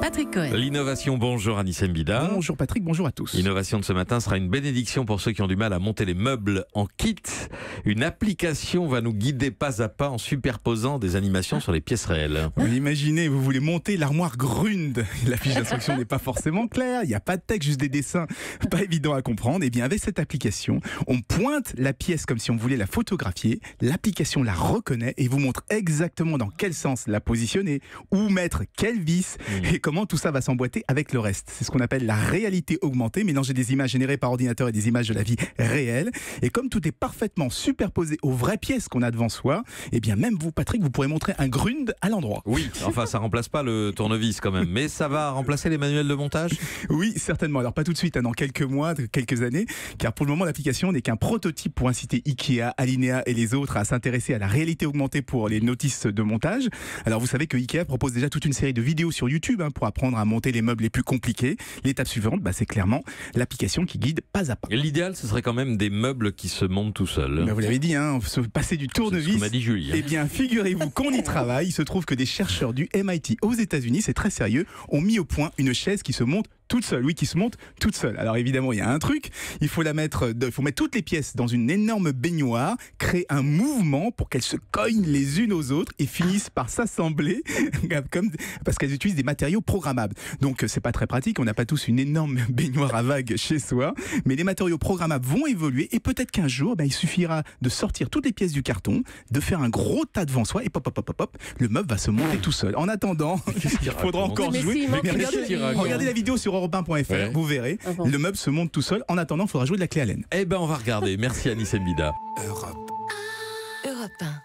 Patrick Cohen. L'innovation, bonjour Anissem Bida. Bonjour Patrick, bonjour à tous. L'innovation de ce matin sera une bénédiction pour ceux qui ont du mal à monter les meubles en kit. Une application va nous guider pas à pas en superposant des animations sur les pièces réelles. Imaginez, vous voulez monter l'armoire Grund. La fiche d'instruction n'est pas forcément claire, il n'y a pas de texte, juste des dessins pas évidents à comprendre. Et bien avec cette application, on pointe la pièce comme si on voulait la photographier. L'application la reconnaît et vous montre exactement dans quel sens la positionner, où mettre quelle vis et comment tout ça va s'emboîter avec le reste. C'est ce qu'on appelle la réalité augmentée, mélanger des images générées par ordinateur et des images de la vie réelle. Et comme tout est parfaitement superposé aux vraies pièces qu'on a devant soi, et bien même vous, Patrick, vous pourrez montrer un Grund à l'endroit. Oui, enfin ça remplace pas le tournevis quand même, mais ça va remplacer les manuels de montage. Oui, certainement. Alors pas tout de suite, dans quelques mois, quelques années, car pour le moment l'application n'est qu'un prototype pour inciter Ikea, Alinea et les autres à s'intéresser à la réalité augmentée pour les notices de montage. Alors vous savez que Ikea propose déjà toute une série de vidéos sur YouTube pour apprendre à monter les meubles les plus compliqués. L'étape suivante, c'est clairement l'application qui guide pas à pas. L'idéal, ce serait quand même des meubles qui se montent tout seuls. Vous l'avez dit, se passer du tournevis. C'est ce que m'a dit Julie. Eh bien, figurez-vous qu'on y travaille. Il se trouve que des chercheurs du MIT aux États-Unis, c'est très sérieux, ont mis au point une chaise qui se monte toute seule, qui se monte toute seule. Alors évidemment, il y a un truc, il faut mettre toutes les pièces dans une énorme baignoire, créer un mouvement pour qu'elles se cognent les unes aux autres et finissent par s'assembler parce qu'elles utilisent des matériaux programmables. Donc c'est pas très pratique, on n'a pas tous une énorme baignoire à vagues chez soi, mais les matériaux programmables vont évoluer et peut-être qu'un jour, il suffira de sortir toutes les pièces du carton, de faire un gros tas devant soi et le meuble va se monter tout seul. En attendant, il faudra encore jouer. Regardez la vidéo sur europe1.fr, vous verrez, le meuble se monte tout seul. En attendant, il faudra jouer de la clé Allen. On va regarder. Merci Anissem Bida. Europe 1.